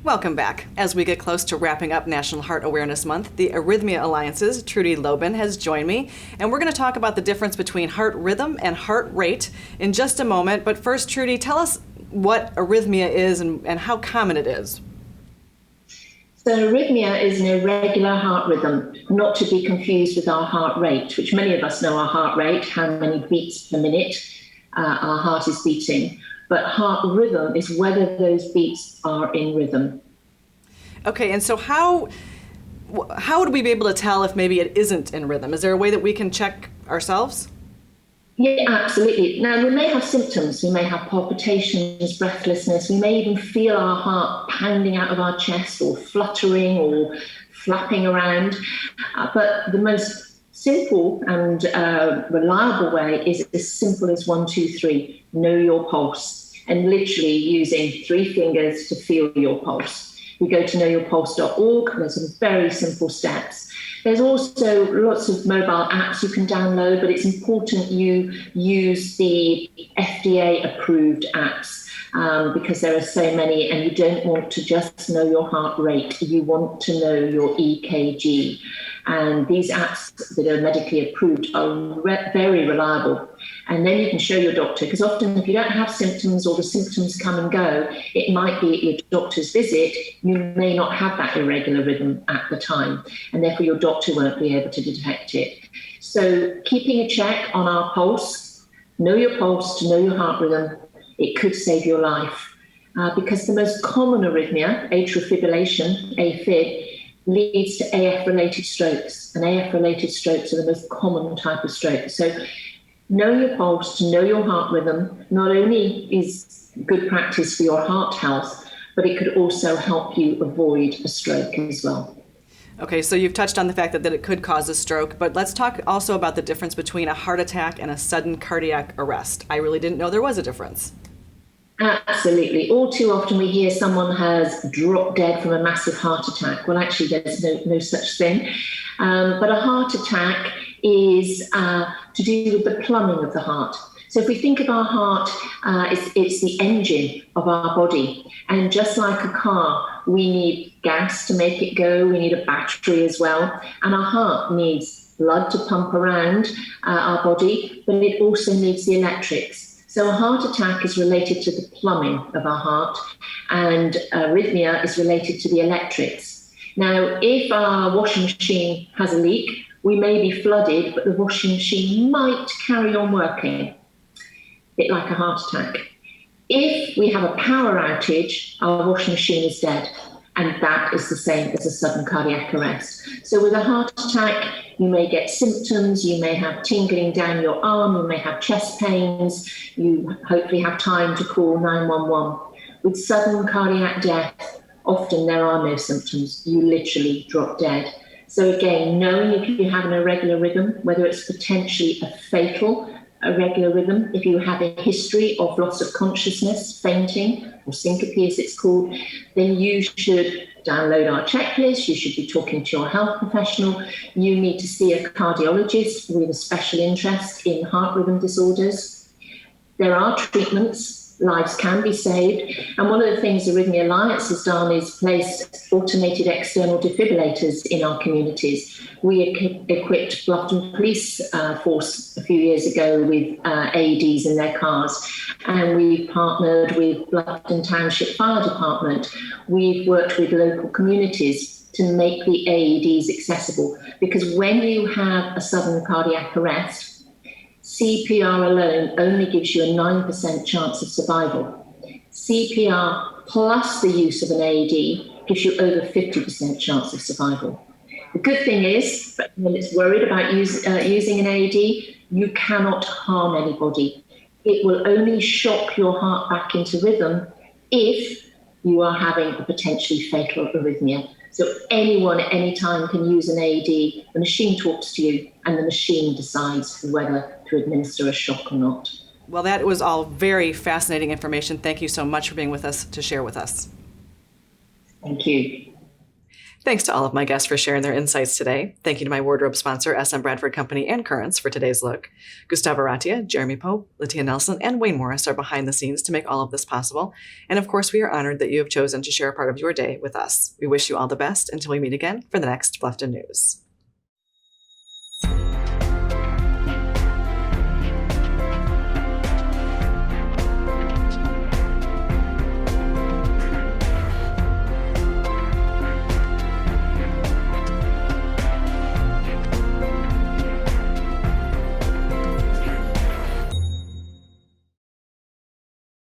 Welcome back. As we get close to wrapping up National Heart Awareness Month, the Arrhythmia Alliance's Trudie Lobban has joined me, and we're going to talk about the difference between heart rhythm and heart rate in just a moment. But first, Trudie, tell us what arrhythmia is and how common it is. So arrhythmia is an irregular heart rhythm, not to be confused with our heart rate, which many of us know our heart rate, how many beats per minute our heart is beating. But heart rhythm is whether those beats are in rhythm. Okay, and so how would we be able to tell if maybe it isn't in rhythm? Is there a way that we can check ourselves? Yeah, absolutely. Now, we may have symptoms. We may have palpitations, breathlessness. We may even feel our heart pounding out of our chest or fluttering or flapping around. But the most simple and reliable way is as simple as 1, 2, 3, know your pulse, and literally using 3 fingers to feel your pulse. You go to knowyourpulse.org, there's some very simple steps. There's also lots of mobile apps you can download, but it's important you use the FDA-approved apps because there are so many, and you don't want to just know your heart rate, you want to know your EKG. And these apps that are medically approved are very reliable. And then you can show your doctor, because often if you don't have symptoms or the symptoms come and go, it might be at your doctor's visit, you may not have that irregular rhythm at the time, and therefore your doctor won't be able to detect it. So keeping a check on our pulse, know your pulse to know your heart rhythm, it could save your life. Because the most common arrhythmia, atrial fibrillation, AFib, leads to AF-related strokes, and AF-related strokes are the most common type of stroke. So know your pulse to know your heart rhythm not only is good practice for your heart health, but it could also help you avoid a stroke as well. Okay, so you've touched on the fact that it could cause a stroke, but let's talk also about the difference between a heart attack and a sudden cardiac arrest. I really didn't know there was a difference. Absolutely. All too often we hear someone has dropped dead from a massive heart attack. Well, actually, there's no such thing. But a heart attack is to do with the plumbing of the heart. So if we think of our heart, it's the engine of our body. And just like a car, we need gas to make it go. We need a battery as well. And our heart needs blood to pump around our body, but it also needs the electrics. So a heart attack is related to the plumbing of our heart, and arrhythmia is related to the electrics. Now, if our washing machine has a leak, we may be flooded, but the washing machine might carry on working, a bit like a heart attack. If we have a power outage, our washing machine is dead, and that is the same as a sudden cardiac arrest. So with a heart attack, you may get symptoms, you may have tingling down your arm, you may have chest pains, you hopefully have time to call 911. With sudden cardiac death, often there are no symptoms, you literally drop dead. So again, knowing if you have an irregular rhythm, whether it's potentially a fatal irregular rhythm, if you have a history of loss of consciousness, fainting, or syncope as it's called, then you should download our checklist, you should be talking to your health professional, you need to see a cardiologist with a special interest in heart rhythm disorders. There are treatments, lives can be saved, and one of the things the Arrhythmia Alliance has done is place automated external defibrillators in our communities. We equipped Bluffton Police Force a few years ago with AEDs in their cars, and we've partnered with Bluffton Township Fire Department. We've worked with local communities to make the AEDs accessible, because when you have a sudden cardiac arrest, CPR alone only gives you a 9% chance of survival. CPR plus the use of an AED gives you over 50% chance of survival. The good thing is, when it's worried about using an AED, you cannot harm anybody. It will only shock your heart back into rhythm if you are having a potentially fatal arrhythmia. So anyone at any time can use an AED. The machine talks to you, and the machine decides whether to administer a shock or not. Well, that was all very fascinating information. Thank you so much for being with us to share with us. Thank you. Thanks to all of my guests for sharing their insights today. Thank you to my wardrobe sponsor, SM Bradford Company and Currents, for today's look. Gustavo Ratia, Jeremy Pope, Latia Nelson, and Wayne Morris are behind the scenes to make all of this possible. And of course, we are honored that you have chosen to share a part of your day with us. We wish you all the best until we meet again for the next Bluffton News.